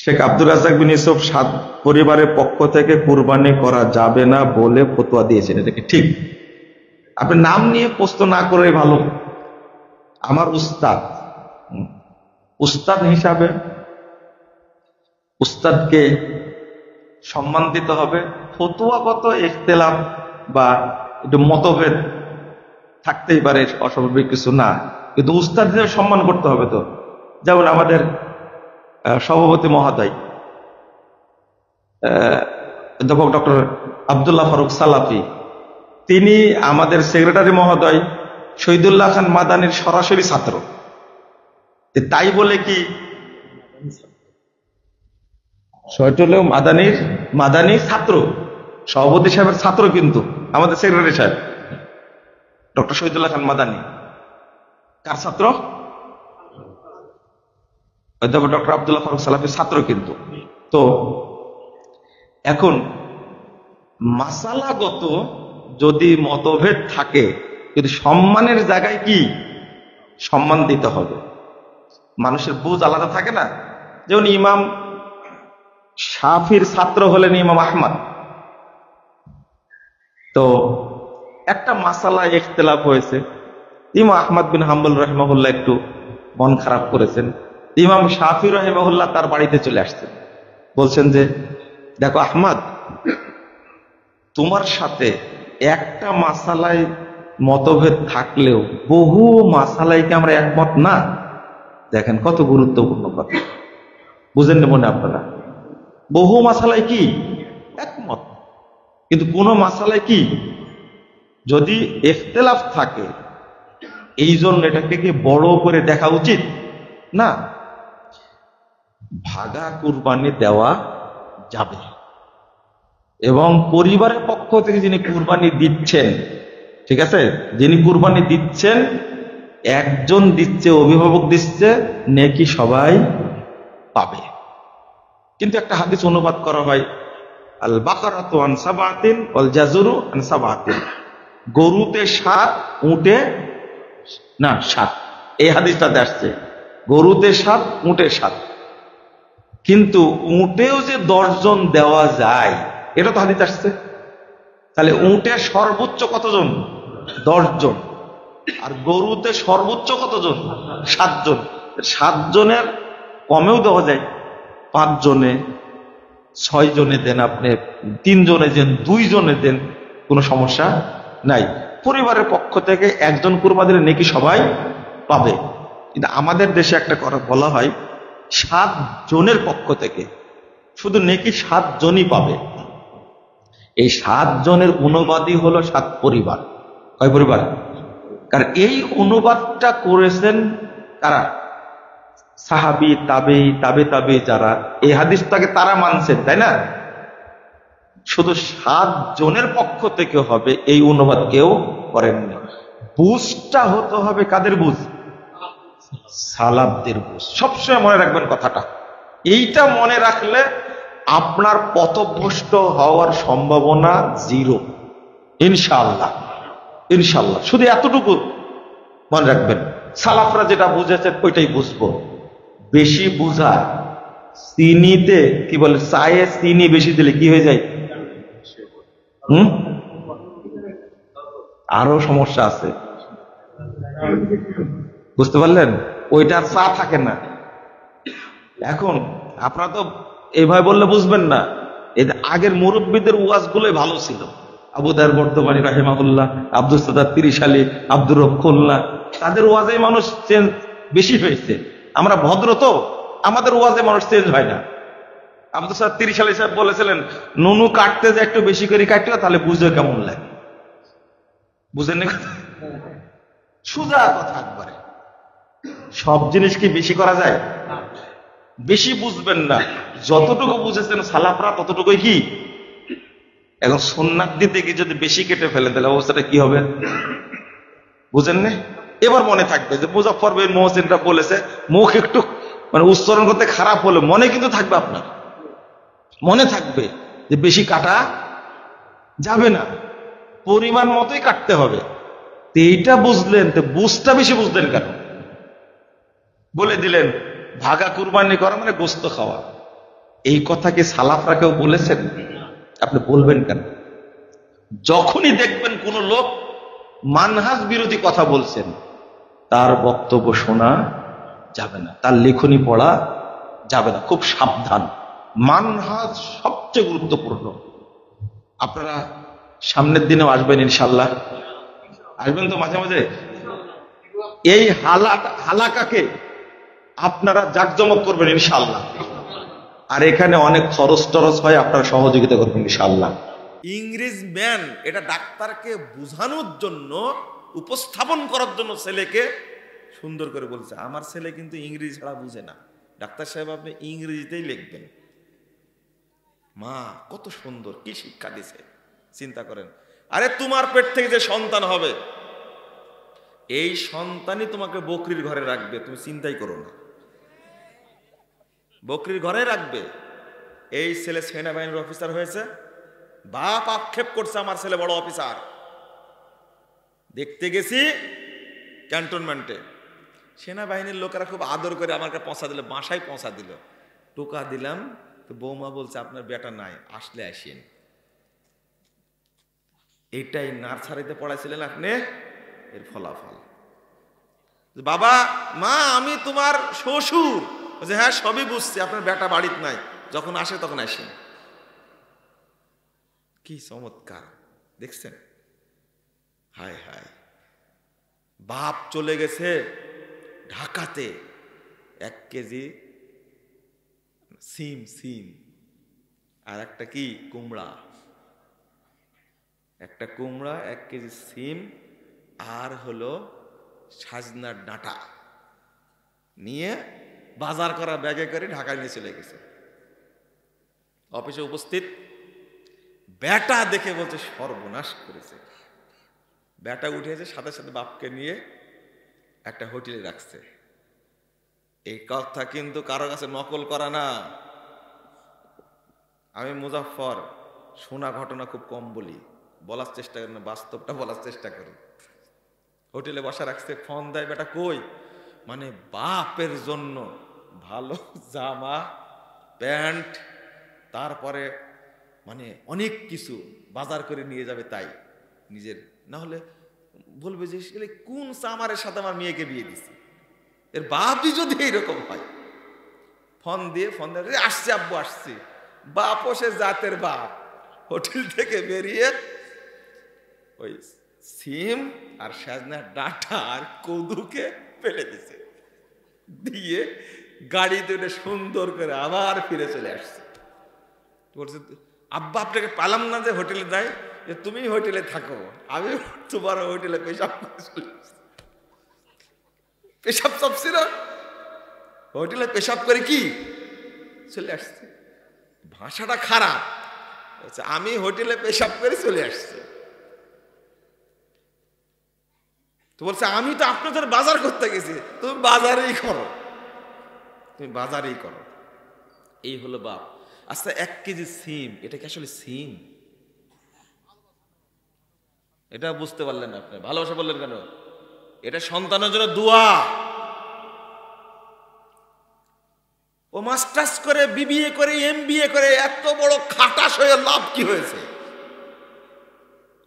শেখ আব্দুর রাজ্জাক বিন ইউসুফ সাদ পরিবারের পক্ষ থেকে কুরবানি করা যাবে না বলে ফতোয়া দিয়েছেন, এটা কি ঠিক? আপনি নাম নিয়ে প্রশ্ন না করে ভালো। আমার উস্তাদ হিসাবে উস্তাদকে সম্মান দিতে হবে। ফতোয়াগত ইখতিলাফ বা একটু মতভেদ থাকতেই পারে, অস্বাভাবিক কিছু না, কিন্তু উস্তাদ হিসেবে সম্মান করতে হবে। তো যেমন আমাদের সভাপতি মহোদয় অধ্যাপক ডক্টর আব্দুল্লাহ ফারুক সালাফি, তিনি আমাদের সেক্রেটারি মহোদয় শহীদুল্লাহ খান মাদানির সরাসরি ছাত্র। তাই বলে কি শহীদুল্লাহ মাদানির ছাত্র, সভাপতি সাহেবের ছাত্র, কিন্তু আমাদের সেক্রেটারি সাহেব ডক্টর শহীদুল্লাহ খান মাদানি কার ছাত্র? অধ্যাপক ডক্টর আব্দুল্লাহ ফারুক সালাফির ছাত্র কিন্তু। তো এখন মাসালাগত যদি মতভেদ থাকে, যদি সম্মানের জায়গায় কি সম্মান দিতে হবে। মানুষের বুঝ আলাদা থাকে না। যেমন ইমাম শাফির ছাত্র হলেন ইমাম আহমদ, তো একটা মাসালা ইখতিলাফ হয়েছে, ইমাম আহমদ বিন হাম্বল রাহিমাহুল্লাহ একটু মন খারাপ করেছেন। ইমাম শাফি রাহিমাহুল্লাহ তার বাড়িতে চলে আসছেন, বলছেন যে দেখো আহমদ, তোমার সাথে একটা মাসালায় মতভেদ থাকলেও বহু মাসালায় কি আমরা একমত না? দেখেন কত গুরুত্বপূর্ণ কথা, বুঝেন না মনে আপনারা? বহু মাসালায় কি একমত, কিন্তু কোন মাসালায় কি যদি ইখতিলাফ থাকে, এই জন্য এটাকে কি বড় করে দেখা উচিত না। ভাগা কুরবানি দেওয়া যাবে, এবং পরিবারের পক্ষ থেকে যিনি কুরবানি দিচ্ছেন, ঠিক আছে, যিনি কুরবানি দিচ্ছেন, একজন দিচ্ছে, অভিভাবক দিচ্ছে, নেকি সবাই পাবে। কিন্তু একটা হাদিস অনুবাদ করা হয়, আল বাকারাতু আন সাবাতিন ওয়াল জাজুরু আন সাবাতিন, গরুতে 7, উটে না 7। এই হাদিসটাতে আসছে গরুতে 7, উটে 7, কিন্তু উটেও যে 10 জন দেওয়া যায়, এটা তো হাদিস আসছে। তাহলে উটে সর্বোচ্চ কতজন? 10 জন। আর গরুতে সর্বোচ্চ কতজন? 7 জন। 7 জনের কমেও দেওয়া যায়, 5 জনে, 6 জনে দেন, আপনি 3 জনে দেন, 2 জনে দেন, কোনো সমস্যা নাই। পরিবারের পক্ষ থেকে একজন কুরবানি দিলে নেকি সবাই পাবে। কিন্তু আমাদের দেশে একটা কথা বলা হয়, 7 জনের পক্ষ থেকে শুধু নেকি 7 জনই পাবে। এই 7 জনের অনুবাদই হলো 7 পরিবার। কয় পরিবার? কারণ এই অনুবাদটা করেছেন কারা? সাহাবী, তাবেঈ, তাবে যারা এই হাদিসটাকে তারা মানছেন, তাই না? শুধু 7 জনের পক্ষ থেকে হবে, এই অনুবাদ কেউ করেননি। বুঝটা হতে হবে কাদের বুঝ? সালাফদের বুঝ। সবসময় মনে রাখবেন কথাটা। এইটা মনে রাখলে আপনার পথভ্রষ্ট হওয়ার সম্ভাবনা 0, ইনশাআল্লাহ। ইনশাআল্লাহ শুধু এতটুকু মনে রাখবেন, সালাফরা যেটা বুঝেছেন ওইটাই বুঝবো। বেশি বুঝা, চিনিতে কি বলে, চায়ে চিনি বেশি দিলে কি হয়ে যায়? আরো সমস্যা আছে, বুঝতে পারলেন? ওইটা আর চা থাকে না। এখন আপনারা তো এইভাবে বললে বুঝবেন না। এই আগের মুরব্বীদের ওয়াজ গুলোই ভালো ছিল। আবু দার বর্তমানী রাহিমাহুল্লাহ, আব্দুল সাত্তার 30 আলী, আব্দুর রক্ষুল্লাহ, তাদের ওয়াজে মানুষ চেঞ্জ বেশি হয়েছে। আমরা ভদ্র তো, আমাদের ওয়াজে মানুষ চেঞ্জ হয় না। আব্দুল সাত্তার 30 আলী সাহেব বলেছিলেন, নুনু কাটতে যে একটু বেশি করে কাটতে তাহলে বুঝে কেমন লাগে। বুঝেন না? সোজা কথা একবারে। সব জিনিস কি বেশি করা যায়? বেশি বুঝবেন না, যতটুকু বুঝেছেন সালাফরা ততটুকুই কি। এখন সুন্নাত দিতে গিয়ে যদি বেশি কেটে ফেলেন তাহলে অবস্থাটা কি হবে? বুঝেন না? এবার মনে থাকবে যে মুজাফফর বিন মুহসিনরা বলেছে, মুখ একটু মানে উচ্চারণ করতে খারাপ হলে মনে কিন্তু থাকবে, আপনার মনে থাকবে যে বেশি কাটা যাবে না, পরিমাণ মতোই কাটতে হবে। তো এইটা বুঝলেন, তো বুঝটা বেশি বুঝলেন কেন? বলে দিলেন ভাগা কুরবানি করা মানে গোস্ত খাওয়া। এই কথা কি সালাফরা কেউ বলেছেন? আপনি বলবেন কেন? যখনই দেখবেন কোন লোক মানহাজ বিরোধী কথা বলছেন, তার বক্তব্য শোনা যাবে না, তার লেখনী পড়া যাবে না। খুব সাবধান, মানহাজ সবচেয়ে গুরুত্বপূর্ণ। আপনারা সামনের দিনেও আসবেন ইনশাল্লাহ, আসবেন তো মাঝে মাঝে। এই হালাকাকে আপনারা জাকজমক করবেন ইনশাল্লাহ। আর এখানে অনেক খরচ টরচ হয়, আপনারা সহযোগিতা করবেন ইনশাল্লাহ। ইংরেজ ম্যান এটা ডাক্তারকে বোঝানোর জন্য, উপস্থাপন করার জন্য ছেলেকে সুন্দর করে বলছে, আমার ছেলে কিন্তু ইংরেজি ছাড়া বুঝে না, ডাক্তার সাহেব আপনি ইংরেজিতেই লিখবেন। মা কত সুন্দর, কি শিক্ষা দিছে চিন্তা করেন। আরে তোমার পেট থেকে যে সন্তান হবে, এই সন্তানই তোমাকে বকরির ঘরে রাখবে, তুমি চিন্তাই করো না, বকরির ঘরে রাখবে। এই ছেলে সেনাবাহিনীর অফিসার হয়েছে, বাপ আক্ষেপ করছে আমার ছেলে বড় অফিসার। দেখতে গেছি ক্যান্টনমেন্টে, সেনাবাহিনীর লোকেরা খুব আদর করে আমাকে পৌঁছা দিল, বাসায় পৌঁছা দিল, টোকা দিলাম, তো বৌমা বলছে আপনার বেটা নাই, আসলে আসেন। এইটাই নার্সারিতে পড়াইছিলেন আপনি, এর ফলাফল। বাবা মা আমি তোমার শ্বশুর, বলছে হ্যাঁ সবই বুঝছি, আপনার বেটা বাড়িতে নাই, যখন আসে তখন আসেন। কি চমৎকার দেখছেন, হায় হায়। বাপ চলে গেছে ঢাকাতে 1 কেজি সিম আর একটা কি কুমড়া, একটা কুমড়া, 1 কেজি সিম আর হলো সাজনার ডাঁটা নিয়ে বাজার করা ব্যাগে করে ঢাকায় নিয়ে চলে গেছে। অফিসে উপস্থিত, বেটা দেখে বলছে সর্বনাশ করেছে। বেটা উঠেছে, সাথে সাথে বাপকে নিয়ে একটা হোটেলে রাখছে। এই কথা কিন্তু কারো কাছে নকল করা না। আমি মুজাফফর, শোনা ঘটনা খুব কম বলি, বলার চেষ্টা করি না, বাস্তবটা বলার চেষ্টা করি। হোটেলে বসা রাখছে, ফোন দেয়, বেটা কই? মানে বাপের জন্য ভালো জামা প্যান্ট, তারপরে মানে অনেক কিছু বাজার করে নিয়ে যাবে, তাই নিজের না হলে বলবে যে কোন চামারের সাথে আমার মেয়েকে বিয়ে দিছে। এর বাপই যদি এইরকম হয়, ফোন দিয়ে আসছে আব্বু আসছে, বাপও সে জাতের বাপ, হোটেল থেকে বেরিয়ে ওই সিম আর সাজনার ডাঁটা আর কদুকে ফেলে দিছে, দিয়ে গাড়িতে উঠে সুন্দর করে আবার ফিরে চলে আসছে। বলছে আব্বা আপনাকে পালাম না যে হোটেলে যাই, যে তুমি হোটেলে থাকো, আমি তোমার হোটেলে পেশাব করে চলে আসছি। পেশাব চাপছিল, হোটেলে পেশাব করে কি চলে আসছে। ভাষাটা খারাপ, আমি হোটেলে পেশাব করে চলে আসছি। তো বলছে আমি তো আপনাদের বাজার করতে গেছি, তুমি বাজারেই করো, তুমি বাজারেই করো। এই হলো বাপ। আচ্ছা 1 কেজি সিম, এটা কি আসলে সিম? এটা বুঝতে পারলেন আপনি, ভালোবাসা বললেন কেন? এটা সন্তানের জন্য দোয়া। ও মাস্টার্স করে, বিবিএ করে, এমবিএ করে এত বড় খাটাস হয়ে লাভ কি হয়েছে?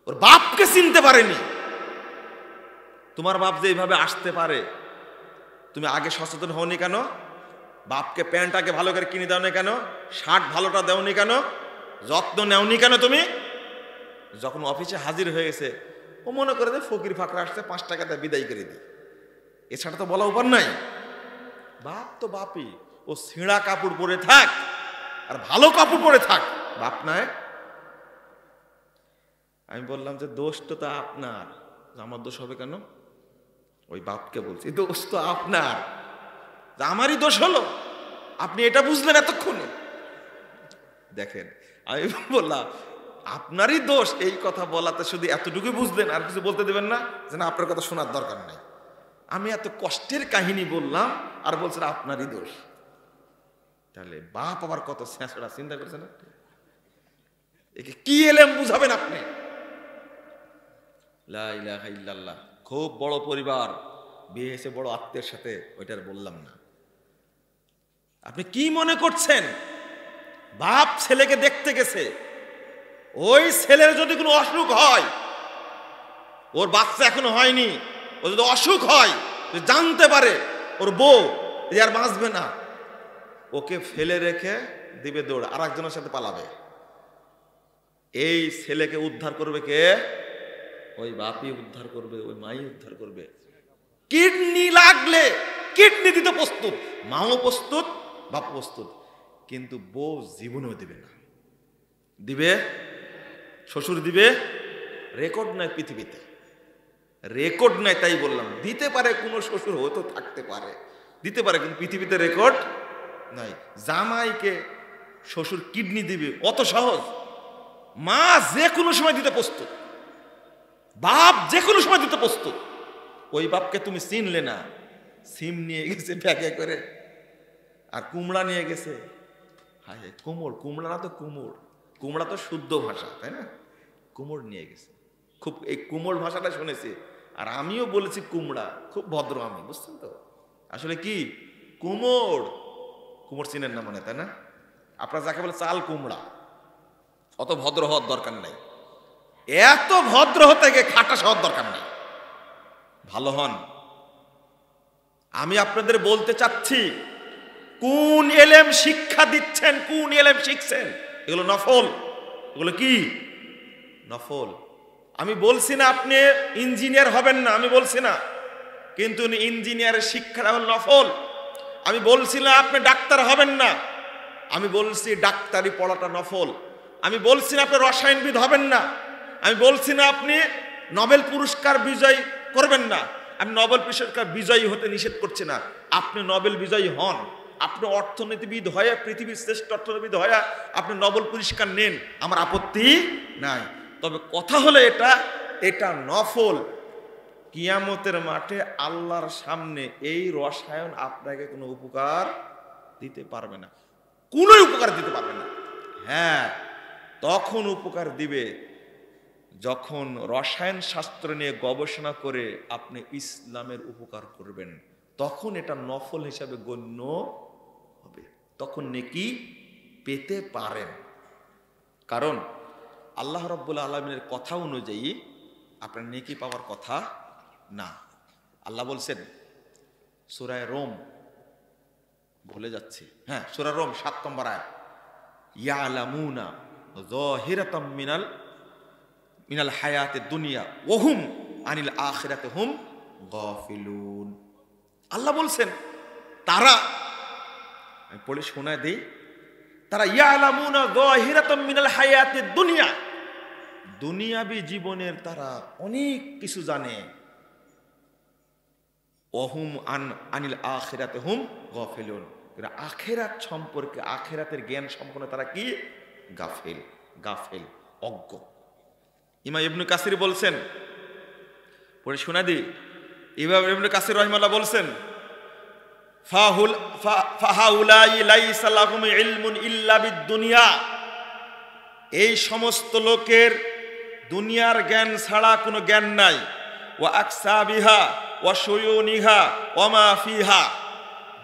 ওর বাপকে চিনতে পারেনি। তোমার বাপ যে এইভাবে আসতে পারে, তুমি আগে সচেতন হওনি কেন? বাপকে প্যান্ট আগে ভালো করে কিনে দাও নি কেন? শার্ট ভালোটা দেওনি কেন? যত্ন নেওনি কেন তুমি? যখন অফিসে হাজির হয়ে গেছে, ও মনে করে যে ফকির ফাকরা আসছে, 5 টাকা দিয়ে বিদায় করে দিই, এছাড়া তো বলা উপায় নাই। বাপ তো বাপই, ও ছেঁড়া কাপড় পরে থাক আর ভালো কাপড় পরে থাক, বাপ নয়। আমি বললাম যে দোষ তো আপনার। আমার দোষ হবে কেন? ওই বাপকে বলছি দোষ তো আপনার, আমারই দোষ হলো, আপনি এটা বুঝলেন এতক্ষণে। দেখেন আমি বললাম আপনারই দোষ, এই কথা বলাতে শুধু এতটুকুই বুঝলেন, আর কিছু বলতে দেবেন না, যে না আপনার কথা শোনার দরকার নাই। আমি এত কষ্টের কাহিনী বললাম আর বলছেন আপনারই দোষ। তাহলে বাপ আবার কত ছেঁচড়া, চিন্তা করছেন একে কি এলেম বুঝাবেন আপনি? লা ইলাহা ইল্লাল্লাহ। খুব বড় পরিবার, বিয়ে হয়েছে বড় আত্মীয়ের সাথে, ওইটার বললাম না। আপনি কি মনে করছেন বাপ ছেলেকে দেখতে গেছে, ওই ছেলের যদি কোনো অসুখ হয়, ওর বাচ্চা এখনো হয়নি, ও যদি অসুখ হয়, জানতে পারে ওর বউ আর বাঁচবে না, ওকে ফেলে রেখে দিবে দৌড়, আর একজনের সাথে পালাবে। এই ছেলেকে উদ্ধার করবে কে? ওই বাপই উদ্ধার করবে, ওই মাই উদ্ধার করবে। কিডনি লাগলে কিডনি দিতে প্রস্তুত, মাও প্রস্তুত, বাপ প্রস্তুত, কিন্তু বউ জীবনেও দিবে না। দিবে? শ্বশুর দিবে? রেকর্ড নাই পৃথিবীতে, রেকর্ড নাই, তাই বললাম। দিতে পারে, কোনো শ্বশুর হয়তো থাকতে পারে, দিতে পারে, কিন্তু পৃথিবীতে রেকর্ড নাই। জামাইকে শ্বশুর কিডনি দিবে অত সহজ? মা যে কোনো সময় দিতে প্রস্তুত, বাপ যে কোনো সময় দিতে প্রস্তুত। ওই বাপকে তুমি চিনলে না, সিম নিয়ে গেছে ব্যাগে করে, আর কুমড়া নিয়ে গেছে। হায় কুমড়, কুমড়া না তো কুমড়, কুমড়া তো শুদ্ধ ভাষা, তাই না? কুমড় নিয়ে গেছে। খুব এই কুমড় ভাষাটা শুনেছি, আর আমিও বলেছি কুমড়া, খুব ভদ্র আমি, বুঝছেন তো? আসলে কি কুমড়, কুমড় চিনেন না মানে, তাই না? আপনারা যাকে বলে চাল কুমড়া, অত ভদ্র হওয়ার দরকার নাই। এত ভদ্র হতে গিয়ে খাটাস হওয়ার দরকার নাই, ভালো হন। আমি আপনাদের বলতে চাচ্ছি, কোন এলেম শিক্ষা দিচ্ছেন, কোন এলেম শিখছেন, এগুলো নফল। এগুলো কি নফল? আমি বলছি না আপনি ইঞ্জিনিয়ার হবেন না, আমি বলছি না, কিন্তু ইঞ্জিনিয়ারের শিক্ষাটা হল নফল। আমি বলছি না আপনি ডাক্তার হবেন না, আমি বলছি ডাক্তারি পড়াটা নফল। আমি বলছি না আপনি রসায়নবিদ হবেন না, আমি বলছি না আপনি নোবেল পুরস্কার বিজয়ী করবেন না, আমি নোবেল পুরস্কার বিজয়ী হতে নিষেধ করছি না। আপনি নোবেল বিজয়ী হন, আপনি অর্থনীতিবিদ হয়ে, পৃথিবীর শ্রেষ্ঠ অর্থনীতিবিদ হয়ে আপনি নোবেল পুরস্কার নেন, আমার আপত্তি নাই। তবে কথা হলো এটা নফল। কিয়ামতের মাঠে আল্লাহর সামনে এই রসায়ন আপনাকে কোনো উপকার দিতে পারবে না, কোনো উপকার দিতে পারবে না। হ্যাঁ, তখন উপকার দিবে যখন রসায়ন শাস্ত্র নিয়ে গবেষণা করে আপনি ইসলামের উপকার করবেন, তখন এটা নফল হিসাবে গণ্য হবে, তখন নেকি পেতে পারেন। কারণ আল্লাহ রাব্বুল আলামিনের কথা অনুযায়ী আপনার নেকি পাওয়ার কথা না। আল্লাহ বলছেন সূরা রোম, ভুলে যাচ্ছি, হ্যাঁ সূরা রোম 7 নম্বর আয়াত, ইয়ালামুনা যাহিরাতাম মিনাল হায়াতিদ দুনিয়া ওয়া হুম আনিল আখিরাতি হুম গাফিলুন। আল্লাহ বলছেন তারা, আমি পড়ে শোনায় দেই, তারা ইয়ালামুনা যাহিরাতাম মিনাল হায়াতিদ দুনিয়া, দুনিয়াবী জীবনের তারা অনেক কিছু জানে, ওহুম আনিল আখিরাতি হুম গাফিলুন, আখিরাত সম্পর্কে, আখিরাতের জ্ঞান সম্পর্কে তারা কি? গাফেল, অজ্ঞ। ইমাম ইবনে কাসির বলছেন, পড়ে শোনা দিই, ইমাম ইবনে কাসির রাহিমাহুল্লাহ বলছেন, ফাহাউলাই লাইসা লাহুম ইলমুন ইল্লা বিদ-দুনিয়া, এই সমস্ত লোকের দুনিয়ার জ্ঞান ছাড়া কোনো জ্ঞান নাই। ওয়া আকসাবিহা ওয়া শুয়ুনিহা ওয়া মা ফিহা,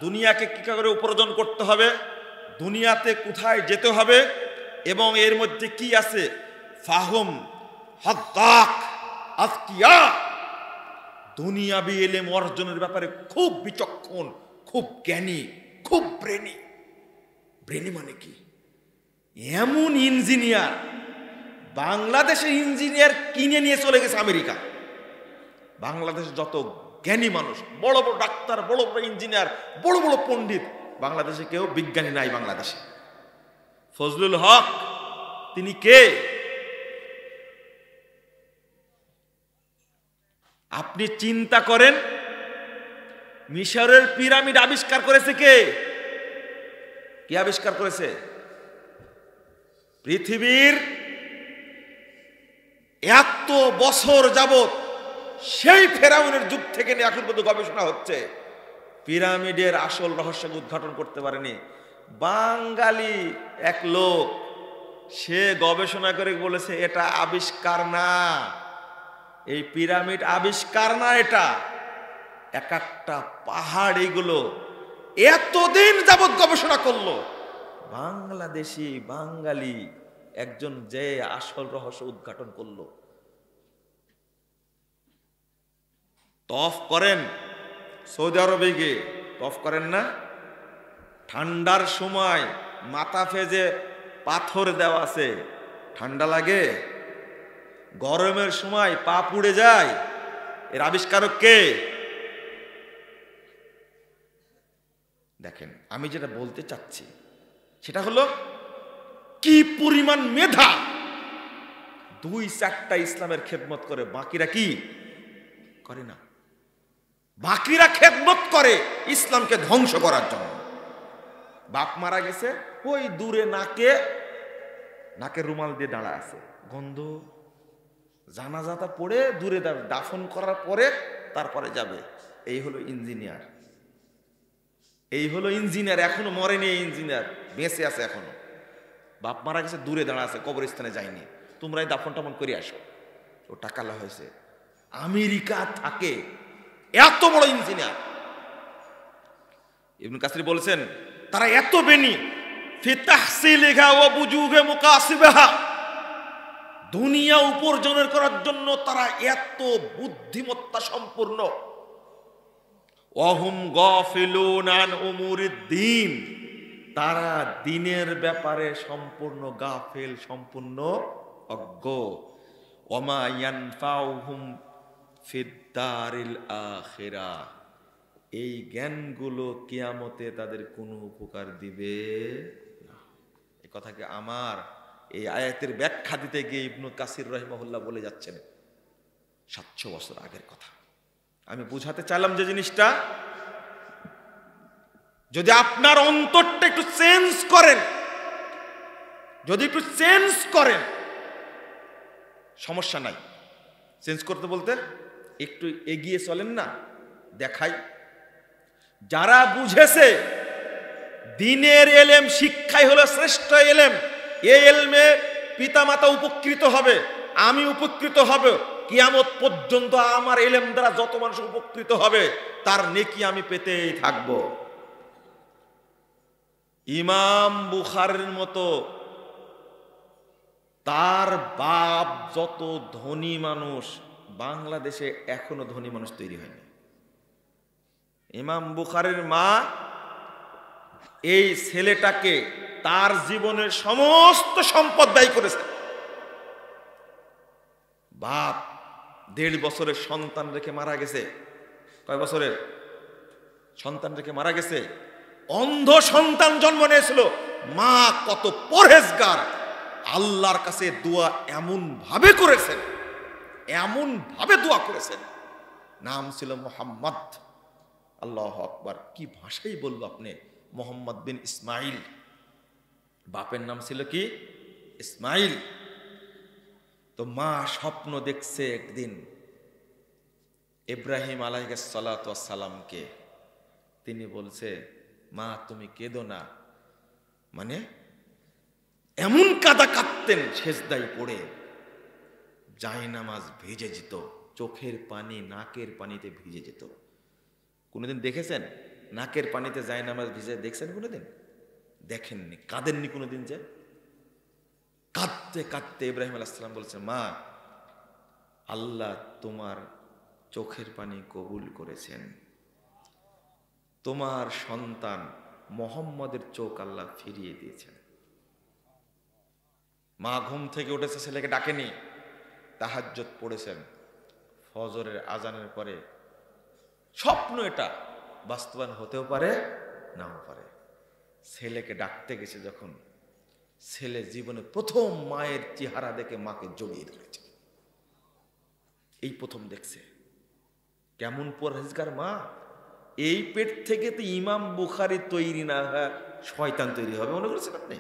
দুনিয়াকে কি করে উপার্জন করতে হবে, দুনিয়াতে কোথায় যেতে হবে এবং এর মধ্যে কি আছে। ফাহুম হাদ্দাক আজকিয়া, দুনিয়াবি ইলম অর্জনের ব্যাপারে খুব বিচক্ষণ, খুব জ্ঞানী, খুব ব্রেনি। ব্রেনি মানে কি? এমন ইঞ্জিনিয়ার, বাংলাদেশের ইঞ্জিনিয়ার কিনে নিয়ে চলে গেছে আমেরিকা। বাংলাদেশের যত জ্ঞানী মানুষ, বড় বড় ডাক্তার, বড় বড় ইঞ্জিনিয়ার, বড় বড় পণ্ডিত, বাংলাদেশে কেউ বিজ্ঞানী নাই। বাংলাদেশে ফজলুল হক, তিনি কে? আপনি চিন্তা করেন, মিশরের পিরামিড আবিষ্কার করেছে কে? কে আবিষ্কার করেছে? পৃথিবীর এত বছর যাবত, সেই ফেরাউনের যুগ থেকে নিয়ে এখন পর্যন্ত গবেষণা হচ্ছে, পিরামিডের আসল রহস্য উদ্ঘাটন করতে পারেনি। বাঙালি এক লোক, সে গবেষণা করে বলেছে এটা আবিষ্কার না, এই পিরামিড আবিষ্কার না, এটা এক একটা পাহাড়। এইগুলো এতদিন যাবৎ গবেষণা করলো, বাংলাদেশি বাঙালি একজন যে আসল রহস্য উদ্ঘাটন করলো। তফ করেন সৌদি আরবে গিয়ে, তফ করেন না? ঠান্ডার সময় মাথা ফেজে পাথর দেওয়া আছে, ঠান্ডা লাগে? গরমের সময় পা পুড়ে যায়। এর আবিষ্কারক কে? দেখেন, আমি যেটা বলতে চাচ্ছি সেটা হলো কি পরিমাণ মেধা! 2-4টা ইসলামের খেদমত করে, বাকিরা কি করে না। বাকিরা খেদমত করে ইসলামকে ধ্বংস করার জন্য। বাপ মারা গেছে, ওই দূরে নাকের রুমাল দিয়ে দাঁড়া আছে, গন্ধ। জানাজাটা পড়ে দূরে দাফন করার পরে তারপরে যাবে। এই হলো ইঞ্জিনিয়ার, এই হলো ইঞ্জিনিয়ার। এখনো মরেনি এই ইঞ্জিনিয়ার, বেঁচে আছে এখনো। বাপ মারা গেছে, দূরে দাঁড়া আছে, কবরস্থানে যায়নি। তোমরাই দাফন টাফন করে আসো। ও টাকালা হয়েছে, আমেরিকা থাকে, এত বড় ইঞ্জিনিয়ার। ইবনে কাসির বলেছেন তারা এত বেনি ফি তাহসিলিহা ওয়া বুজুহে মুকাসিবাহা, দুনিয়া উপার্জনের করার জন্য তারা এত বুদ্ধিমত্তা সম্পূর্ণ। ওয়াহুম গাফিলুন আন উমুরিদ দ্বীন, তারা দ্বীনের ব্যাপারে সম্পূর্ণ গাফিল, সম্পূর্ণ অজ্ঞ। ওমা ইয়ানফাউহুম ফিদ দারিল আখিরাহ, এই জ্ঞানগুলো কিয়ামতে তাদের কোনো উপকার দিবে না। এই কথাকে আমার এই আয়াতের ব্যাখ্যা দিতে গিয়ে ইবনে কাসির রাহিমাহুল্লাহ বলে যাচ্ছেন 700 বছর আগের কথা। আমি বুঝাতে চাইলাম যে জিনিসটা, যদি আপনার অন্তরটা একটু চেঞ্জ করেন, যদি একটু চেঞ্জ করেন, সমস্যা নাই। চেঞ্জ করতে বলতে একটু এগিয়ে চলেন না, দেখাই। যারা বুঝেছে দ্বীনের এলেম শিক্ষাই হলো শ্রেষ্ঠ এলেম, এই এলমে পিতামাতা উপকৃত হবে, আমি উপকৃত হব, কিয়ামত পর্যন্ত আমার এলেম দ্বারা যত মানুষ উপকৃত হবে তার নেকি আমি পেতেই থাকব। ইমাম বুখারীর মতো তার বাপ যত ধনী মানুষ, বাংলাদেশে এখনো ধনী মানুষ তৈরি হয়নি। ইমাম বুখারীর মা এই ছেলেটাকে তার জীবনের সমস্ত সম্পদ ব্যয় করেছে। বাপ 1.5 বছরের সন্তান রেখে মারা গেছে। কয় বছরের সন্তান রেখে মারা গেছে? অন্ধ সন্তান জন্ম নিয়েছিল। মা কত পরহেজগার, আল্লাহর কাছে দোয়া এমন ভাবে করেছেন, এমন ভাবে দোয়া করেছেন। নাম ছিল মুহাম্মদ। আল্লাহু আকবার, কি ভাষাই বলবো আপনি, মোহাম্মদ বিন ইসমাইল। বাপের নাম ছিল কি? ইসমাইল। তো মা স্বপ্ন দেখছে একদিন ইব্রাহিম আলাইহিস সালাতু ওয়াস সালামকে। তিনি বলছে, মা তুমি কেঁদো না। মানে এমন কাঁদা কাঁদতেন, সেজদায় পড়ে জায়নামাজ ভিজে যেত, চোখের পানি নাকের পানিতে ভিজে যেত। কোনোদিন দেখেছেন নাকের পানিতে জায়নামাজ ভিজে? দেখছেন কোনোদিন? দেখেননি, কাঁদেননি কোনোদিন। যে কাঁদতে কাঁদতে ইব্রাহিম আলাইহিস সালাম বলছে, মা আল্লাহ তোমার চোখের পানি কবুল করেছেন, তোমার সন্তান মুহাম্মদের চোখ আল্লাহ ফিরিয়ে দিয়েছেন। মা ঘুম থেকে উঠেছে, ছেলেকে ডাকেনি, তাহাজ্জুদ পড়েছেন। ফজরের আজানের পরে স্বপ্ন, এটা বাস্তবায়ন হতেও পারে নাও পারে। ছেলেকে ডাকতে গেছে যখন, ছেলে জীবনে প্রথম মায়ের চেহারা দেখে মাকে জড়িয়ে ধরেছে। এই প্রথম দেখছে। কেমন পরহেজগার মা! এই পেট থেকে তো ইমাম বুখারী তৈরি না হয় শয়তান তৈরি হবে মনে করেছেন আপনি?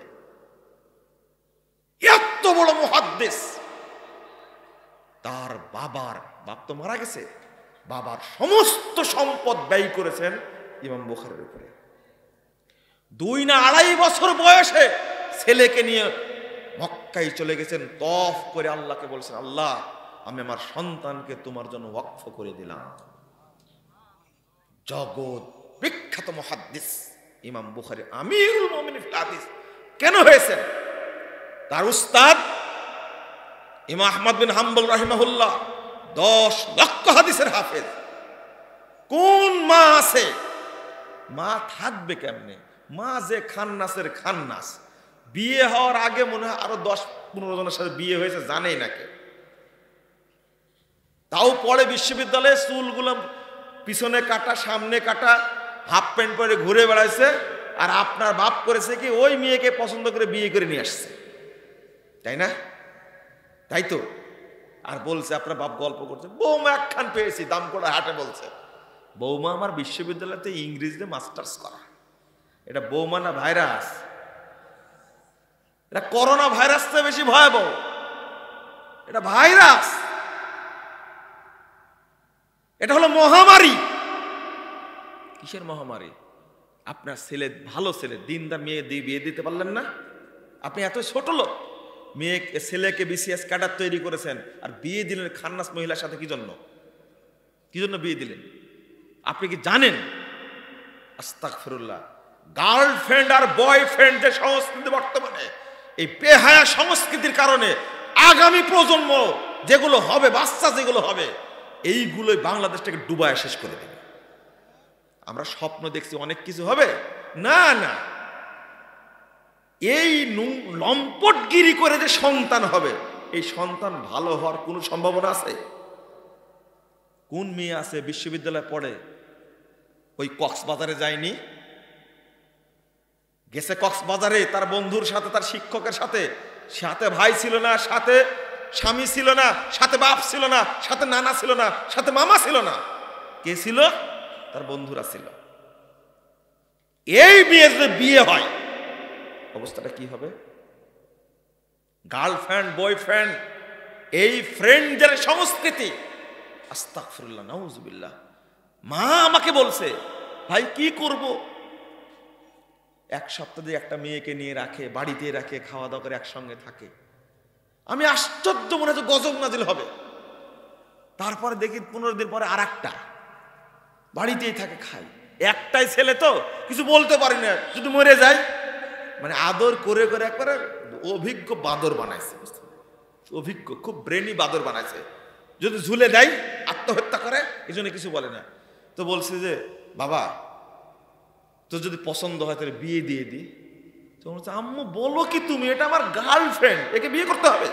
এত বড় মুহাদ্দিস। তার বাপ তো মারা গেছে, বাবার সমস্ত সম্পদ ব্যয় করেছেন ইমাম বুখারীর উপরে। 2 না 2.5 বছর বয়সে ছেলেকে নিয়ে মক্কায় চলে গেছেন। তফ করে আল্লাহকে বলছেন, আল্লাহ আমি আমার সন্তানকে তোমার জন্য ওয়াকফ করে দিলাম। জগৎ বিখ্যাত মুহাদ্দিস ইমাম বুখারী, আমিরুল মুমিনিন ফিল হাদিস, কেন হয়েছেন? তার উস্তাদ ইমাম আহমদ বিন হাম্বল রাহিমাহুল্লাহ 10 লক্ষ হাদিসের হাফেজ। কোন মা আছে? মা থাকবে কেমনে? মা যে খান্নাসের খান্নাস, বিয়ে হওয়ার আগে মনে হয় আরো 10-15 জনের সাথে বিয়ে হয়েছে, জানেই না কেউ। তাও পরে বিশ্ববিদ্যালয়ে চুলগুলো পিছনে কাটা, সামনে কাটা, হাফ প্যান্ট পরে ঘুরে বেড়াইছে। আর আপনার বাপ করেছে কি, ওই মেয়েকে পছন্দ করে বিয়ে করে নিয়ে আসছে, তাই না? তাই তো। আর বলছে, আপনার বাপ গল্প করছে, বৌমা একখান পেয়েছি, দাম করে হাটে। বলছে বৌমা আমার বিশ্ববিদ্যালয়তে ইংরেজিতে মাস্টার্স করা। এটা বৌমা না ভাইরাস? এটা করোনা ভাইরাস থেকে বেশি ভয়াবহ। এটা ভাইরাস, এটা হলো মহামারী। কিসের মহামারী? আপনার ছেলে ভালো ছেলে, দিনদার মেয়ে দিয়ে বিয়ে দিতে পারলেন না। আপনি এত ছোট লোক, মেয়ে ছেলেকে বিসিএস ক্যাডার তৈরি করেছেন, আর বিয়ে দিলেন খান্নাস মহিলার সাথে। কি জন্য? কি জন্য বিয়ে দিলেন? আপনি কি জানেন? আস্তাগফিরুল্লাহ। গার্লফ্রেন্ড আর বয়ফ্রেন্ড যে সংস্কৃতি বর্তমানে, এই বেহায়া সংস্কৃতির কারণে আগামী প্রজন্ম যেগুলো হবে, বাচ্চা যেগুলো হবে, এইগুলোই বাংলাদেশটাকে ডুবায় শেষ করে দেবে। আমরা স্বপ্ন দেখছি অনেক কিছু হবে, না না। এই লম্পটগিরি করে যে সন্তান হবে, এই সন্তান ভালো হওয়ার কোনো সম্ভাবনা আছে? কোন মেয়ে আছে বিশ্ববিদ্যালয়ে পড়ে, ওই কক্সবাজারে যায়নি? গেছে কক্সবাজারে তার বন্ধুর সাথে, তার শিক্ষকের সাথে। সাথে ভাই ছিল না, সাথে স্বামী ছিল না, সাথে বাপ ছিল না, সাথে নানা ছিল না, সাথে মামা ছিল না। কে ছিল? তার বন্ধুরা ছিল। এই বিয়ে যদি বিয়ে হয়, অবস্থাটা কি হবে? গার্লফ্রেন্ড বয়ফ্রেন্ড, এই ফ্রেন্ডের সংস্কৃতি। আস্তাগফিরুল্লাহ, নাউজুবিল্লাহ। মা আমাকে বলছে, ভাই কি করব? এক সপ্তাহ দিয়ে একটা মেয়েকে নিয়ে রাখে, বাড়িতে রাখে, খাওয়া দাওয়া করে একসঙ্গে থাকে। আমি আশ্চর্য, মনে হচ্ছে গজব নাজিল হবে। তারপরে দেখি 15 দিন পরে আর একটা, বাড়িতেই থাকে, খায়। একটাই ছেলে তো কিছু বলতে পারি না, যদি মরে যায়। মানে আদর করে করে একবারে অভিজ্ঞ বাদর বানাইছে, অভিজ্ঞ, খুব ব্রেনি বাদর বানাইছে। যদি ঝুলে দেয় আত্মহত্যা করে, এই জন্য কিছু বলে না। তো বলছে যে, বাবা তো যদি পছন্দ হয় তাহলে বিয়ে দিয়ে দিই। তো বলছে, আম্মু বলো কি তুমি, এটা আমার গার্লফ্রেন্ড, একে বিয়ে করতে হবে।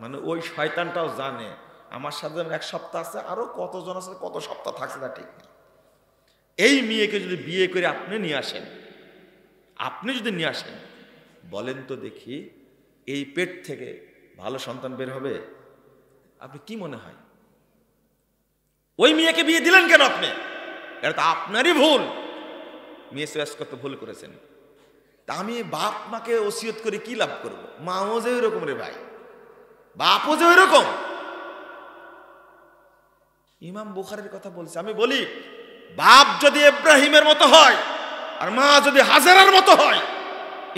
মানে ওই শয়তানটাও জানে আমার সাথে এক সপ্তাহ আছে, আরো কতজন আছে, কত সপ্তাহ থাকছে তা ঠিক নেই। এই মেয়েকে যদি বিয়ে করে আপনি নিয়ে আসেন, আপনি যদি নিয়ে আসেন, বলেন তো দেখি, এই পেট থেকে ভালো সন্তান বের হবে? আপনি কি মনে হয়? ওই মেয়েকে বিয়ে দিলেন কেন আপনি? এটা তো আপনারই ভুল। মেয়ে চয়েস করতে ভুল করেছেন। তা আমি বাপ মাকে ওসিয়ত করে কি লাভ করবো? মাও যে ওই রকম রে ভাই, বাপও যে ওই রকম। ইমাম বুখারীর কথা বলছে। আমি বলি, বাপ যদি ইব্রাহিমের মতো হয় আর মা যদি হাজেরার মতো হয়,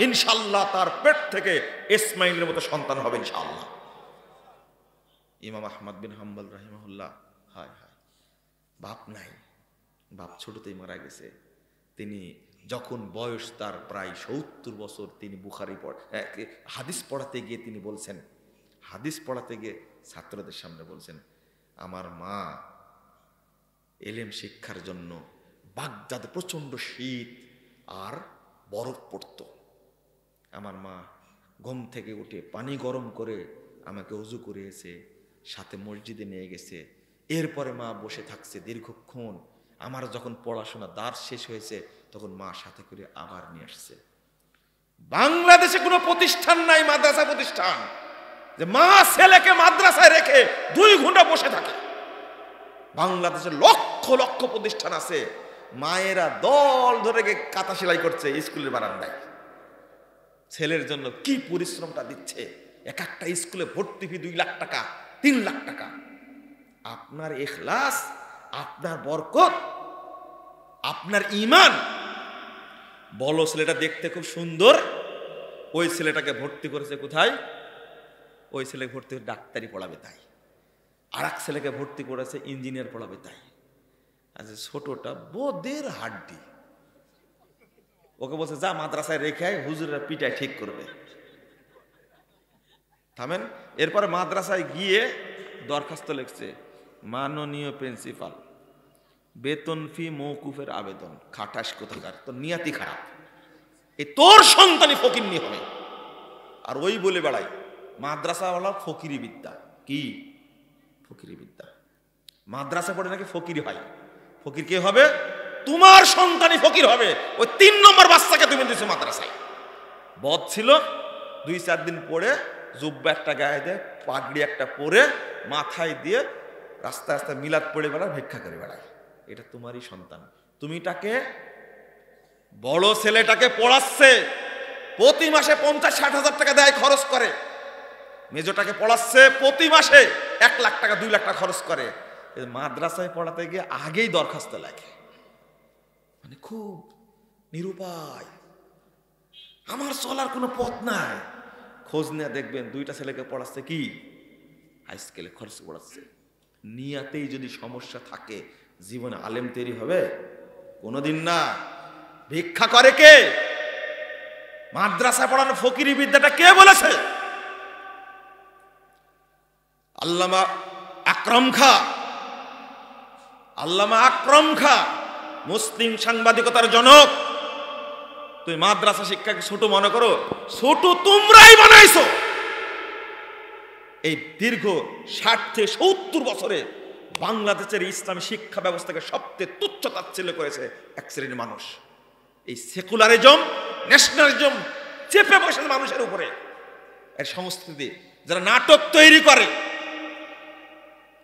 ইনশাল্লাহ তার পেট থেকে ইসমাইলের মতো সন্তান হবে ইনশাআল্লাহ। ইমাম আহমদ বিন হাম্বল রাহিমাহুল্লাহ, হায় হায়, বাপ নাই, বাপ ছোটতেই মারা গেছে। তিনি যখন বয়স তার প্রায় 70 বছর, তিনি বুখারী হাদিস পড়াতে গিয়ে তিনি বলছেন, হাদিস পড়াতে গিয়ে ছাত্রদের সামনে বলছেন, আমার মা এলেম শিক্ষার জন্য বাগদাদে প্রচন্ড শীত আর বরফ পড়ত। আমার মা ঘুম থেকে উঠে পানি গরম করে আমাকে ওযু করিয়েছে, সাথে মসজিদে নিয়ে গেছে। এরপরে মা বসে থাকছে দীর্ঘক্ষণ। আমার যখন পড়াশোনা দার্স শেষ হয়েছে, তখন মা সাথে করে আবার নিয়ে আসছে। বাংলাদেশে কোনো প্রতিষ্ঠান নাই, মাদ্রাসা প্রতিষ্ঠান, যে মা ছেলেকে মাদ্রাসায় রেখে 2 ঘন্টা বসে থাকে। বাংলাদেশে লক্ষ লক্ষ প্রতিষ্ঠান আছে, মায়েরা দল ধরে কাঁথা সেলাই করছে স্কুলের বারান্দায়। ছেলের জন্য কি পরিশ্রমটা দিচ্ছে। এক একটা স্কুলে ভর্তি ফি 2 লাখ টাকা, 3 লাখ টাকা। আপনার ইখলাস, আপনার বরকত, আপনার ঈমান। বলো ছেলেটা দেখতে খুব সুন্দর, ওই ছেলেটাকে ভর্তি করেছে কোথায়? ওই ছেলে ভর্তি করে ডাক্তারি পড়াবে তাই, আর এক ছেলেকে ভর্তি করেছে ইঞ্জিনিয়ার পড়াবে তাই। আচ্ছা, ছোটটা বোদের হাড্ডি, ওকে বলছে যা মাদ্রাসায় রেখে আয়, হুজুরেরা পিটায় ঠিক করবে। থামেন। এরপরে মাদ্রাসায় গিয়ে দরখাস্ত লিখছে, মাননীয় প্রিন্সিপাল, বেতন ফি মৌকুফের আবেদন। খাটাস কোথাকার, তোর নিয়াতি খারাপ, এই তোর সন্তানই ফকিন্নি হবে। আর ওই বলে বেড়াই মাদ্রাসাওয়ালা ফকিরি বিদ্যা। কি ফকিরি বিদ্যা? মাদ্রাসা পড়ে নাকি ফকিরি হয়। ফকির কে হবে? তোমার সন্তানই ফকির হবে। ওই 3 নম্বর বাচ্চাকে তুমি দিছো মাদ্রাসায়। বদ ছিল, 2-4 দিন পরে জুব্বা একটা গায়ে দেয়, পাগড়ি একটা পরে মাথায় দিয়ে রাস্তায় রাস্তায় মিলাদ পড়ে বেড়ায়, ভিক্ষা করে বেড়ায়। এটা তোমারই সন্তান। তুমি তাকে, বড় ছেলেটাকে পড়াচ্ছে, প্রতি মাসে 50-60 হাজার টাকা দেয়, খরচ করে। মেজোটাকে পড়াচ্ছে, প্রতি মাসে 1 লাখ টাকা 2 লাখ টাকা খরচ করে। মাদ্রাসায় পড়াতে গিয়ে আগেই দরখাস্ত লাগে, মানে খুব নিরুপায়, আমার চলার কোনো পথ নাই। খোঁজ নিয়ে দেখবেন 2টা ছেলেকে পড়াচ্ছে, কি হাই স্কেলে খরচ পড়াচ্ছে। নিয়াতেই যদি সমস্যা থাকে, জীবনে আলেম তৈরি হবে কোনোদিন না। ভিক্ষা করে কে? মাদ্রাসা পড়ানো ফকিরি বিদ্যাটা কে বলেছে? আল্লামা আকরাম খা, আল্লামা আকরাম খা মুসলিম সাংবাদিকতার জনক। তুই মাদ্রাসা শিক্ষাকে ছোট মনে করো? ছোট তোমরাই বানাইছো। এই দীর্ঘ 60 থেকে 70 বছরে বাংলাদেশের ইসলামী শিক্ষা ব্যবস্থাকে সবচেয়ে তুচ্ছ তাচ্ছিল্য করেছে এক শ্রেণীর মানুষ। এই সেকুলারিজম, ন্যাশনালিজম চেপে বসে মানুষের উপরে। এর সংস্কৃতি, যারা নাটক তৈরি করে,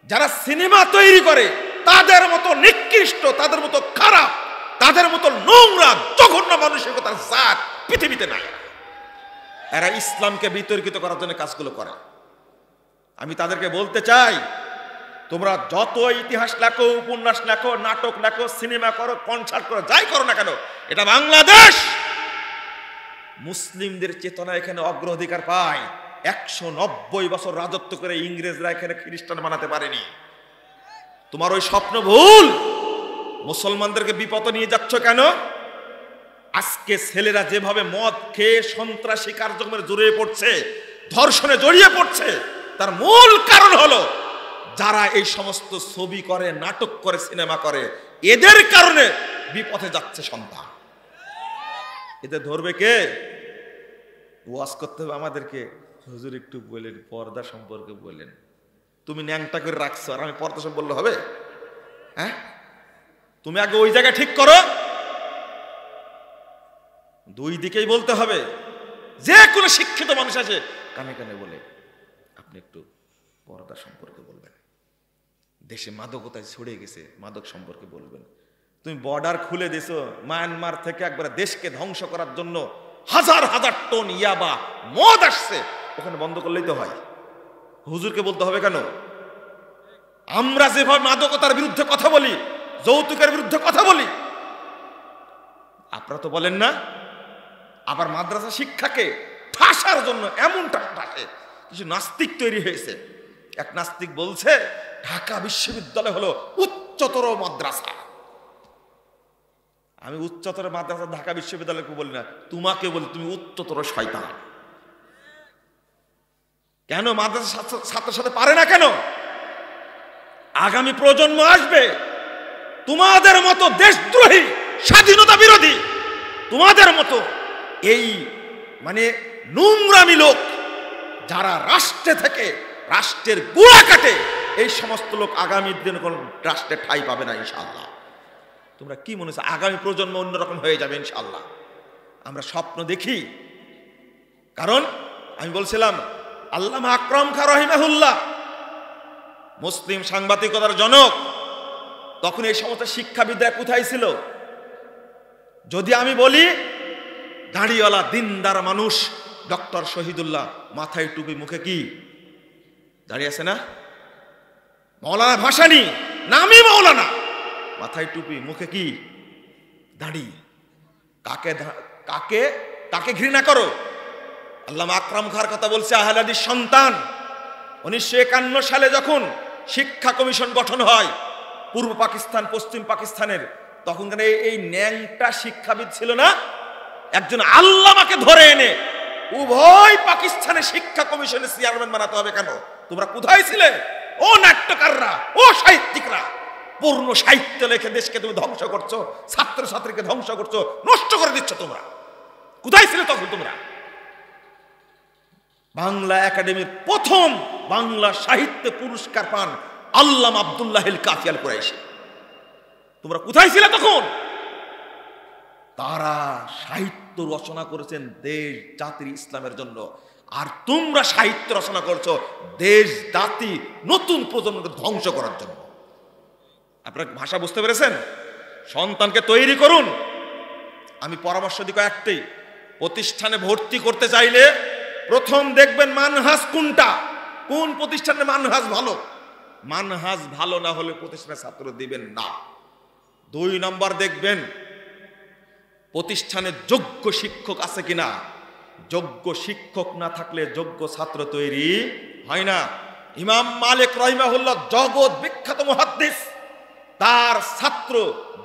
যারা সিনেমা তৈরি করে, তাদের মতো নিকৃষ্ট, তাদের মতো খারাপ, তাদের মতো নোংরা জঘন্য মানসিকতার জাত পৃথিবীতে নাই। এরা ইসলামকে বিতর্কিত করার জন্য কাজগুলো করে। আমি তাদেরকে বলতে চাই, তোমরা যত ইতিহাস লেখো, উপন্যাস লেখো, নাটক লেখো, সিনেমা করো, কনসার্ট করো, যাই করো না কেন, এটা বাংলাদেশ। মুসলিমদের চেতনা এখানে অগ্রাধিকার পায়। 190 বছর রাজত্ব করে ইংরেজরা এখানে খ্রিস্টান বানাতে পারেনি। তোমার ওই স্বপ্ন ভুল। মুসলমানদেরকে বিপদে নিয়ে যাচ্ছ কেন? আজকে ছেলেরা যেভাবে মদ খেয়ে সন্ত্রাসী কার্যক্রমে জড়িয়ে পড়ছে, ধর্ষণে জড়িয়ে পড়ছে, তার মূল কারণ হলো যারা এই সমস্ত ছবি করে, নাটক করে, সিনেমা করে, এদের কারণে বিপথে যাচ্ছে সন্তান। এদের ধরবে কে? ওয়াজ করতে হবে আমাদেরকে। হুজুর একটু বলেন, পর্দা সম্পর্কে বলেন। তুমি ন্যাংটা করে রাখছো, আর আমি পর্দা সম্পর্কে বললে হবে? হ্যাঁ, তুমি আগে ওই জায়গায় ঠিক করো। 2 দিকেই বলতে হবে। যে কোনো শিক্ষিত মানুষ আছে কানে কানে বলে, আপনি একটু পর্দা সম্পর্কে বলবেন। দেশে মাদকতায় ছড়িয়ে গেছে, মাদক সম্পর্কে বলবেন। তুমি বর্ডার খুলে দিছো, মায়ানমার থেকে একবারে দেশকে ধ্বংস করার জন্য হাজার হাজার টন ইয়াবা মদ আসছে, ওখানে বন্ধ করলেই তো হয়। হুজুরকে বলতে হবে কেন? আমরা যেভাবে মাদকতার বিরুদ্ধে কথা বলি, যৌতুকের বিরুদ্ধে কথা বলি, আপনারা তো বলেন না। আবার মাদ্রাসা শিক্ষাকে ঠাসার জন্য এমন ঠাসে কিছু নাস্তিক তৈরি হয়েছে। এক নাস্তিক বলছে ঢাকা বিশ্ববিদ্যালয় হলো উচ্চতর মাদ্রাসা। আমি উচ্চতর মাদ্রাসা ঢাকা বিশ্ববিদ্যালয়কে বলি না, তোমাকে বলি, তুমি উচ্চতর শয়তান। কেন মাদ্রাসা ছাত্রের সাথে পারে না কেন? আগামী প্রজন্ম আসবে তোমাদের মতো দেশদ্রোহী, স্বাধীনতা বিরোধী, তোমাদের মতো এই মানে নোংরামি লোক, যারা রাষ্ট্রে থেকে রাষ্ট্রের গোড়া কাটে, এই সমস্ত লোক আগামী দিনে কোন রাষ্ট্রে ঠাঁই পাবে না ইনশাআল্লাহ। তোমরা কি মনে হচ্ছে আগামী প্রজন্ম অন্যরকম হয়ে যাবে ইনশাআল্লাহ? আমরা স্বপ্ন দেখি। কারণ আমি বলছিলাম, আল্লামা আকরাম খা রহিমাহুল্লাহ মুসলিম সাংবাদিকতার জনক। তখন এই সমস্ত শিক্ষাবিদরা কোথায় ছিল? যদি আমি বলি দাড়িওয়ালা দিনদার মানুষ ডক্টর শহীদুল্লাহ, মাথায় টুপি, মুখে কি দাঁড়িয়ে আছে না? মৌলানা ভাসানী, নামি মৌলানা, মাথায় টুপি, মুখে কি দাড়ি। কাকে কাকে কাকে ঘৃণা করো? আল্লামা আকরাম খার কথা বলছে, আহলে হাদিস সন্তান। 1951 সালে যখন শিক্ষা কমিশন গঠন হয় পূর্ব পাকিস্তান, পশ্চিম পাকিস্তানের, তখন এই ন্যাংটা শিক্ষাবিদ ছিল না, একজন আল্লামাকে ধরে এনে উভয় পাকিস্তানের শিক্ষা কমিশনের চেয়ারম্যান বানাতে হবে কেন? তোমরা কোথায় ছিলে ও নাট্যকাররা, ও সাহিত্যিকরা? পূর্ণ সাহিত্য লেখে দেশকে তুমি ধ্বংস করছো, ছাত্রছাত্রীকে ধ্বংস করছো, নষ্ট করে দিচ্ছ। তোমরা কোথায় ছিলে তখন? তোমরা বাংলা একাডেমির প্রথম বাংলা সাহিত্য পুরস্কার পান আল্লামা আব্দুল্লাহিল কাফি আল কুরাইশি। তোমরা কোথায় ছিলে তখন? তারা সাহিত্য রচনা করেছেন দেশ জাতির ইসলামের জন্য, আর তোমরা সাহিত্য রচনা করছো দেশ জাতি নতুন প্রজন্মকে ধ্বংস করার জন্য। আপনারা ভাষা বুঝতে পেরেছেন? সন্তানকে তৈরি করুন। আমি পরামর্শ দিই একটাই, প্রতিষ্ঠানে ভর্তি করতে চাইলে প্রথম দেখবেন মানহাজ কোনটা, কোন প্রতিষ্ঠানের মানহাজ ভালো। মানহাজ ভালো না হলে প্রতিষ্ঠানে ছাত্র দিবেন না। 2 নম্বর দেখবেন প্রতিষ্ঠানে যোগ্য শিক্ষক আছে কিনা। যোগ্য শিক্ষক না থাকলে যোগ্য ছাত্র তৈরি হয় না। ইমাম মালিক রাহিমাহুল্লাহ জগৎ বিখ্যাত মুহাদ্দিস, তার ছাত্র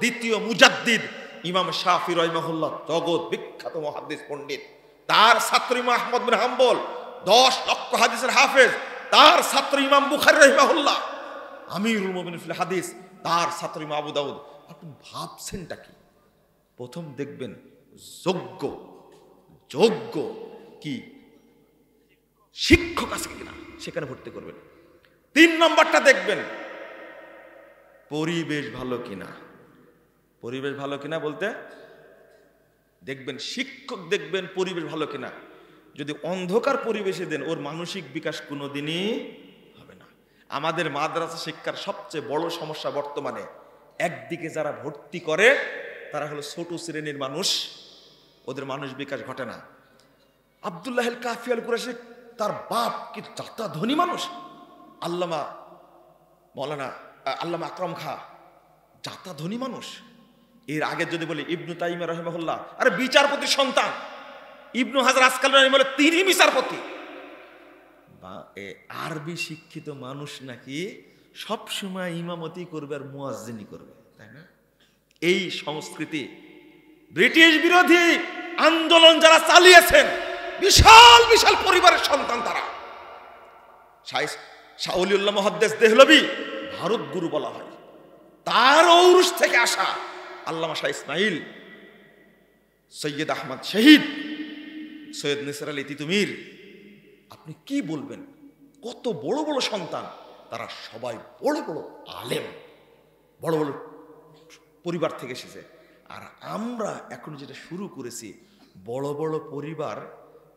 দ্বিতীয় মুজাদ্দিদ ইমাম শাফি রাহিমাহুল্লাহ জগৎ বিখ্যাত মুহাদ্দিস পণ্ডিত, তার ছাত্র ইমাম আহমদ বিন হাম্বল 10 লক্ষ হাদিসের হাফেজ, তার ছাত্র ইমাম বুখারী রাহিমাহুল্লাহ আমিরুল মুমিনিন ফিল হাদিস, তার ছাত্র ইমাম আবু দাউদ। আপনি ভাবছেনটা কি? প্রথম দেখবেন যোগ্য যোগ্য কি শিক্ষক আছে কিনা, সেখানে ভর্তি করবেন। 3 নম্বরটা দেখবেন পরিবেশ ভালো কিনা। পরিবেশ ভালো কিনা বলতে দেখবেন শিক্ষক, দেখবেন পরিবেশ ভালো কিনা। যদি অন্ধকার পরিবেশে দেন ওর মানসিক বিকাশ কোনোদিনই হবে না। আমাদের মাদ্রাসা শিক্ষার সবচেয়ে বড় সমস্যা বর্তমানে, একদিকে যারা ভর্তি করে তারা হলো ছোট শ্রেণীর মানুষ, ওদের মানুষ বিকাশ ঘটে না। আব্দুল্লাহিল কাফি আল কুরাইশি তার বাপ কি জাতা ধনী মানুষ, আল্লামা মৌলানা আল্লামা আকরাম খা জাতা ধনী মানুষ। এর আগে যদি বলি ইবনু তাইমিয়া রাহিমাহুল্লাহ, আরে বিচারপতির সন্তান। ইবনু হাজার আসকালানি রাহিমাহুল্লাহ তিনি বিচারপতি। আরবি শিক্ষিত মানুষ নাকি সব সময় ইমামতি করবে আর মুয়াজ্জিনি করবে, তাই না? এই সংস্কৃতি ব্রিটিশ বিরোধী আন্দোলন যারা চালিয়েছেন, বিশাল বিশাল পরিবারের সন্তান তারা। শাহ ওলিউল্লাহ মুহাদ্দিস দেহলভী ভারত গুরু বলা হয়, তার ঔরস থেকে আসা আল্লামা শাহ ইসমাইল, সৈয়দ আহমদ শহীদ, সৈয়দ নিসার আলী তিতুমির। আপনি কি বলবেন? কত বড় বড় সন্তান, তারা সবাই বড় বড় আলেম, বড় বড় পরিবার থেকে এসেছে। আর আমরা এখন যেটা শুরু করেছি, বড় বড় পরিবার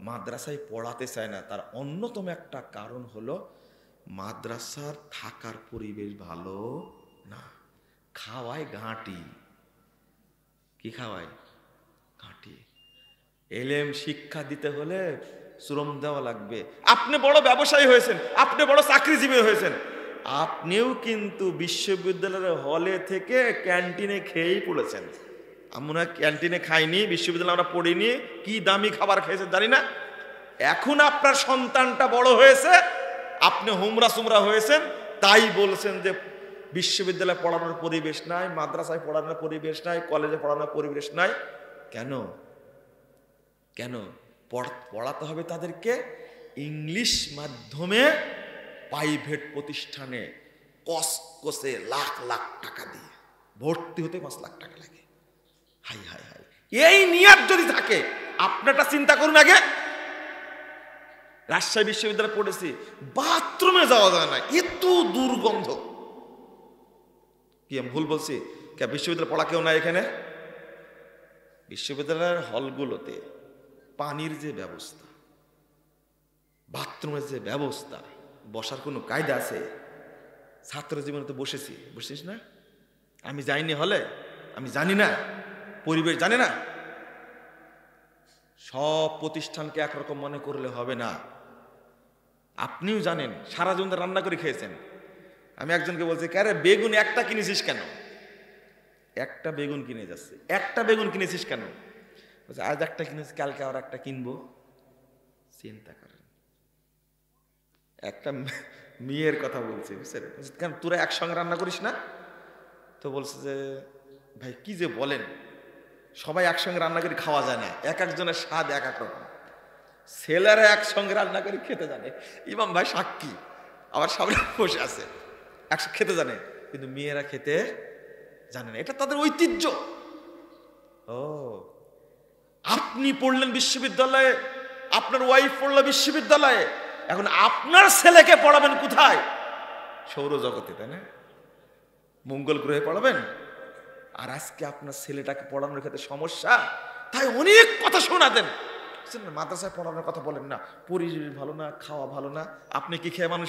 মাদ্রাসায় পড়াতে চায় না। তার অন্যতম একটা কারণ হলো মাদ্রাসার থাকার পরিবেশ ভালো না। খাওয়ায় ঘাঁটি। কি খাওয়ায়? ঘাঁটি। এলেম শিক্ষা দিতে হলে শ্রম দেওয়া লাগবে। আপনি বড় ব্যবসায়ী হয়েছেন, আপনি বড় চাকরিজীবী হয়েছেন, আপনিও কিন্তু বিশ্ববিদ্যালয়ের হলে থেকে ক্যান্টিনে খেয়েই পড়েছেন। আমরা ক্যান্টিনে খাইনি, বিশ্ববিদ্যালয়ে আমরা পড়িনি, কি দামি খাবার খেয়েছেন জানি না। এখন আপনার সন্তানটা বড় হয়েছে, আপনি হুমরা সুমরা হয়েছেন, তাই বলছেন যে বিশ্ববিদ্যালয়ে পড়ানোর পরিবেশ নাই, মাদ্রাসায় পড়ানোর পরিবেশ নাই, কলেজে পড়ানোর পরিবেশ নাই। কেন? কেন পড়াতে হবে তাদেরকে? ইংলিশ মাধ্যমে প্রাইভেট প্রতিষ্ঠানে কসকসে লাখ লাখ টাকা দিয়ে ভর্তি হতে 5 লাখ টাকা লাগে। হাই হাই হাই, এই নিয়ত যদি থাকে আপনারটা চিন্তা করুন আগে। রাজশাহী বিশ্ববিদ্যালয়ে পড়েছি, বাথরুমে যাওয়া যায় না, এত দুর্গন্ধ। কি আমি ভুল বলছি? বিশ্ববিদ্যালয়ে পড়া কেউ নাই এখানে? বিশ্ববিদ্যালয়ের হলগুলোতে পানির যে ব্যবস্থা, বাথরুমের যে ব্যবস্থা, বসার কোনো কায়দা আছে? ছাত্র জীবনে তো বসেছিস না? আমি যাইনি হলে, আমি জানি না, পরিবেশ জানি না। সব প্রতিষ্ঠানকে একরকম মনে করলে হবে না। আপনিও জানেন, সারা জীবন রান্না করে খেয়েছেন। আমি একজনকে বলছি, আরে বেগুন একটা কিনেছিস কেন? একটা বেগুন কিনে যাচ্ছে। একটা বেগুন কিনেছিস কেন? আজ একটা কিনেছি, কালকে আর একটা কিনবো। চিন্তা করেন। একটা মেয়ের কথা বলছি, বুঝছেন? কেন তোরা একসঙ্গে রান্না করিস না? তো বলছে যে ভাই কি যে বলেন, সবাই একসঙ্গে রান্না করে খাওয়া যায় না, এক একজনের স্বাদ এক এক রকম। ছেলেরা একসঙ্গে রান্না করে খেতে জানে, ইমাম ভাই সাক্ষী, আবার সামনে বসে আছে, একসাথে খেতে জানে, কিন্তু মেয়েরা খেতে জানে না, এটা তাদের ঐতিহ্য। ও, আপনি পড়লেন বিশ্ববিদ্যালয়ে, আপনার ওয়াইফ পড়লো বিশ্ববিদ্যালয়ে, এখন আপনার ছেলেকে পড়াবেন কোথায়? সৌরজগতে, তাই না? মঙ্গল গ্রহে পড়াবেন। আর আজকে আপনার ছেলেটাকে পড়ানোর ক্ষেত্রে সমস্যা, তাই অনেক কথা শোনাতেন। মাদ্রাসায় পড়ানোর কথা বলেন না, পরিবেশ ভালো না, খাওয়া ভালো না, আপনি কি খেয়ে মানুষ